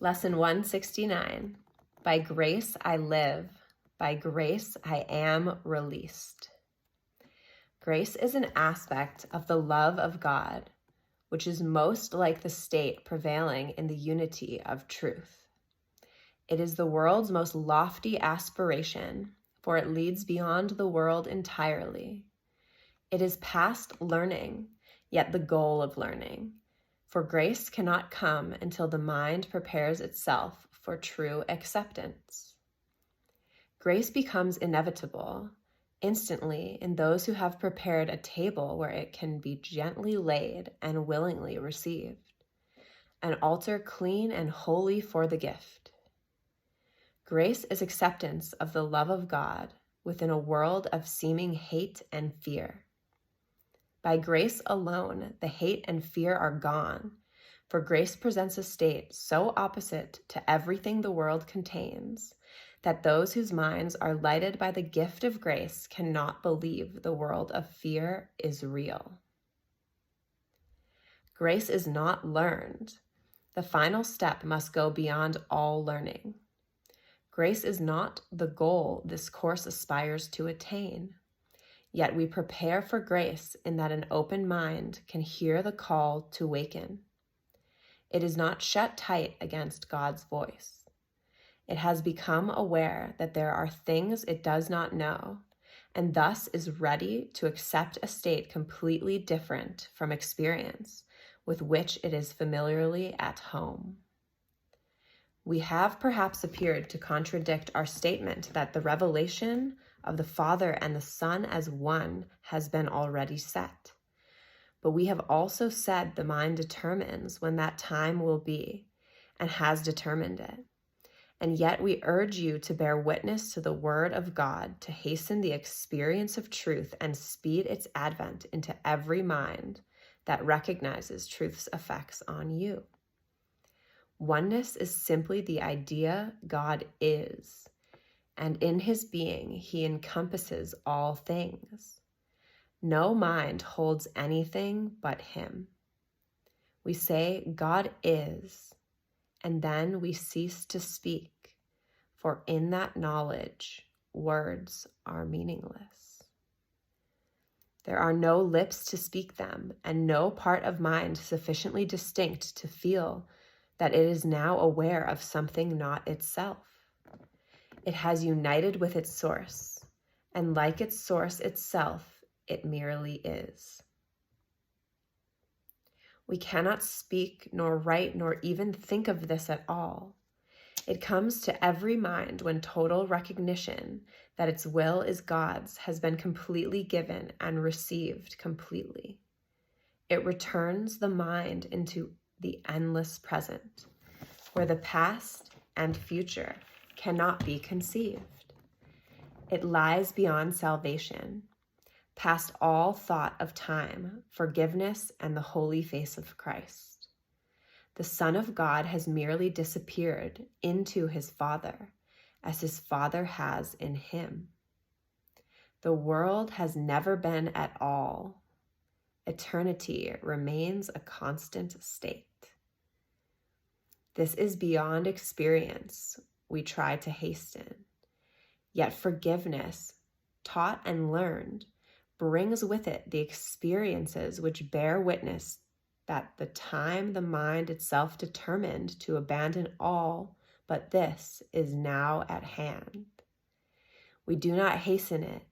Lesson 169. By grace I live, by grace I am released. Grace is an aspect of the love of God, which is most like the state prevailing in the unity of truth. It is the world's most lofty aspiration, for it leads beyond the world entirely. It is past learning, yet the goal of learning, for grace cannot come until the mind prepares itself for true acceptance. Grace becomes inevitable instantly in those who have prepared a table where it can be gently laid and willingly received, an altar clean and holy for the gift. Grace is acceptance of the love of God within a world of seeming hate and fear. By grace alone, the hate and fear are gone, for grace presents a state so opposite to everything the world contains that those whose minds are lighted by the gift of grace cannot believe the world of fear is real. Grace is not learned. The final step must go beyond all learning. Grace is not the goal this course aspires to attain. Yet we prepare for grace in that an open mind can hear the call to waken. It is not shut tight against God's voice. It has become aware that there are things it does not know, and thus is ready to accept a state completely different from experience with which it is familiarly at home. We have perhaps appeared to contradict our statement that the revelation of the Father and the Son as one has been already set. But we have also said the mind determines when that time will be, and has determined it. And yet we urge you to bear witness to the Word of God to hasten the experience of truth and speed its advent into every mind that recognizes truth's effects on you. Oneness is simply the idea God is, and in his being, he encompasses all things. No mind holds anything but him. We say God is, and then we cease to speak, for in that knowledge, words are meaningless. There are no lips to speak them, and no part of mind sufficiently distinct to feel that it is now aware of something not itself. It has united with its source, and like its source itself, it merely is. We cannot speak, nor write, nor even think of this at all. It comes to every mind when total recognition that its will is God's has been completely given and received completely. It returns the mind into the endless present, where the past and future cannot be conceived. It lies beyond salvation, past all thought of time, forgiveness, and the holy face of Christ. The Son of God has merely disappeared into his Father, as his Father has in him. The world has never been at all. Eternity remains a constant state. This is beyond experience we try to hasten. Yet forgiveness, taught and learned, brings with it the experiences which bear witness that the time the mind itself determined to abandon all but this is now at hand. We do not hasten it,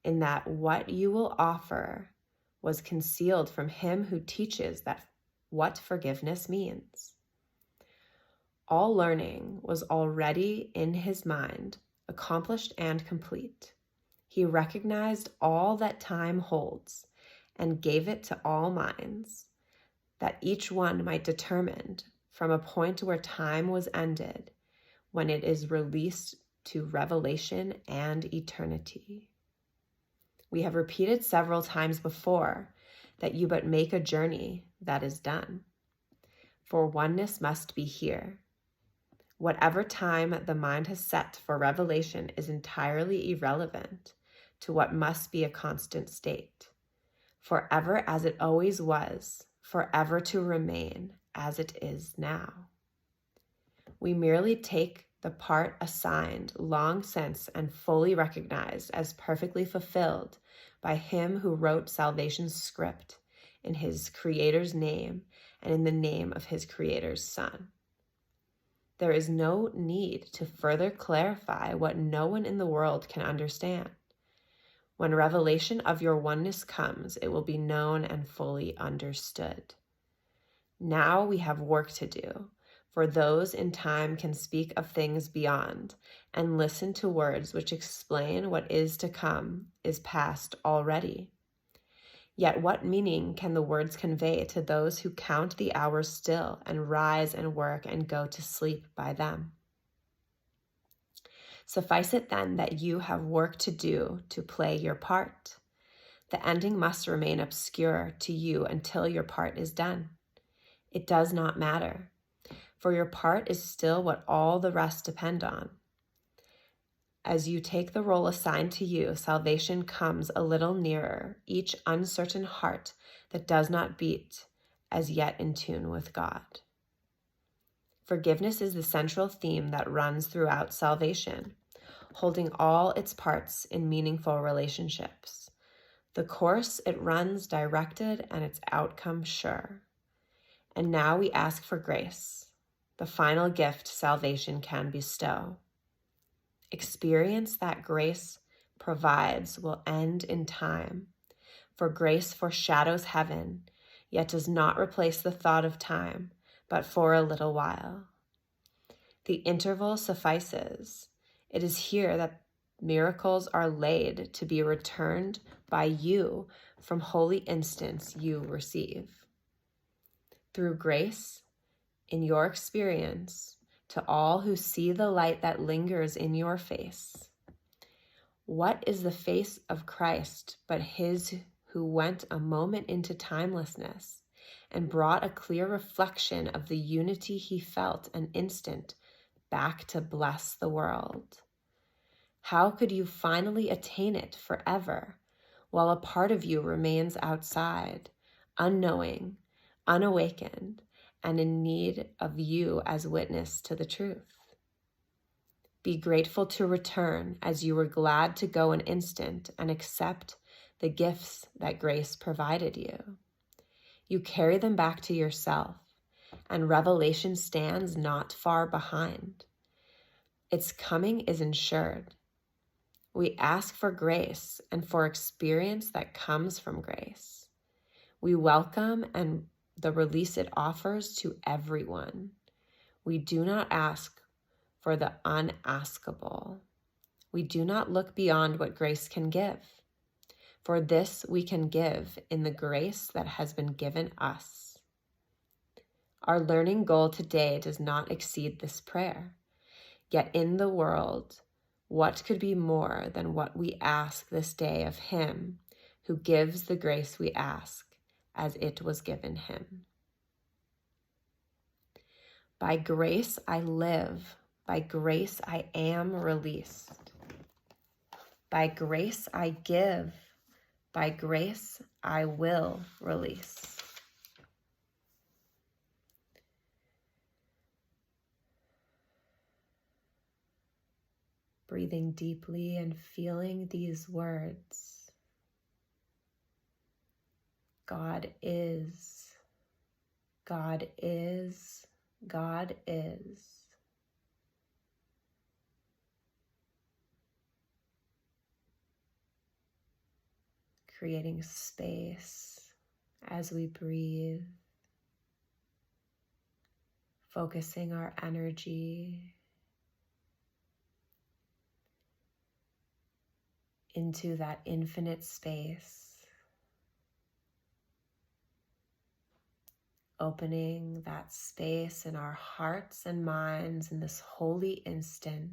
in that what you will offer was concealed from him who teaches that what forgiveness means. All learning was already in his mind, accomplished and complete. He recognized all that time holds and gave it to all minds, that each one might determine from a point where time was ended, when it is released to revelation and eternity. We have repeated several times before that you but make a journey that is done. For oneness must be here. Whatever time the mind has set for revelation is entirely irrelevant to what must be a constant state, forever as it always was, forever to remain as it is now. We merely take the part assigned long since and fully recognized as perfectly fulfilled by Him who wrote salvation's script in His Creator's name and in the name of His Creator's Son. There is no need to further clarify what no one in the world can understand. When revelation of your oneness comes, it will be known and fully understood. Now we have work to do, for those in time can speak of things beyond and listen to words which explain what is to come is past already. Yet what meaning can the words convey to those who count the hours still and rise and work and go to sleep by them? Suffice it then that you have work to do to play your part. The ending must remain obscure to you until your part is done. It does not matter, for your part is still what all the rest depend on. As you take the role assigned to you, salvation comes a little nearer each uncertain heart that does not beat as yet in tune with God. Forgiveness is the central theme that runs throughout salvation, holding all its parts in meaningful relationships. The course it runs directed and its outcome sure. And now we ask for grace, the final gift salvation can bestow. Experience that grace provides will end in time, for grace foreshadows heaven, yet does not replace the thought of time, but for a little while. The interval suffices. It is here that miracles are laid to be returned by you from holy instance you receive. Through grace, in your experience, to all who see the light that lingers in your face. What is the face of Christ but His who went a moment into timelessness and brought a clear reflection of the unity He felt an instant back to bless the world? How could you finally attain it forever while a part of you remains outside, unknowing, unawakened, and in need of you as witness to the truth? Be grateful to return as you were glad to go an instant and accept the gifts that grace provided you. You carry them back to yourself, and revelation stands not far behind. Its coming is ensured. We ask for grace and for experience that comes from grace. We welcome and the release it offers to everyone. We do not ask for the unaskable. We do not look beyond what grace can give. For this we can give in the grace that has been given us. Our learning goal today does not exceed this prayer. Yet in the world, what could be more than what we ask this day of Him who gives the grace we ask as it was given Him? By grace I live, by grace I am released. By grace I give, by grace I will release. Breathing deeply and feeling these words. God is, God is, God is. Creating space as we breathe, focusing our energy into that infinite space, opening that space in our hearts and minds in this holy instant.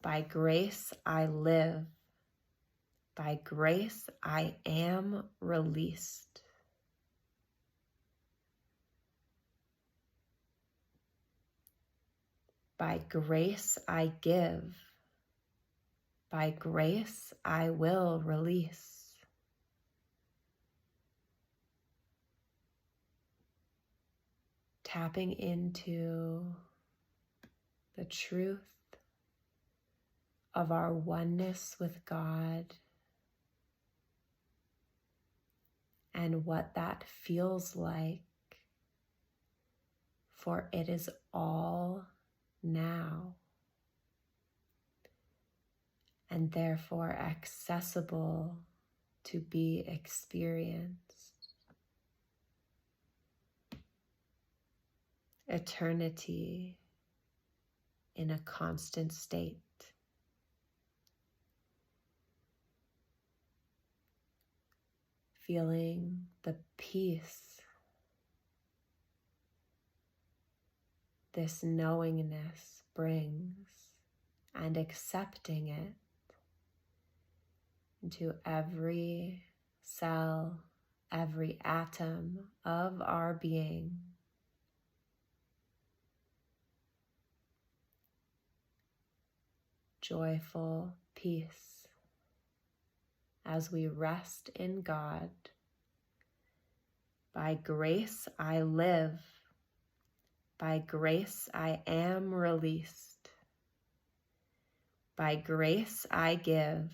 By grace I live. By grace I am released. By grace I give. By grace I will release. tapping into the truth of our oneness with God and what that feels like, for it is all now and therefore accessible to be experienced. Eternity in a constant state. Feeling the peace, this knowingness brings, and accepting it into every cell, every atom of our being. Joyful peace as we rest in God. By grace I live. By grace I am released. By grace I give.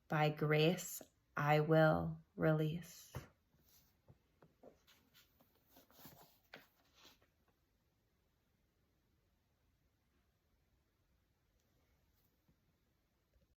By grace I will release.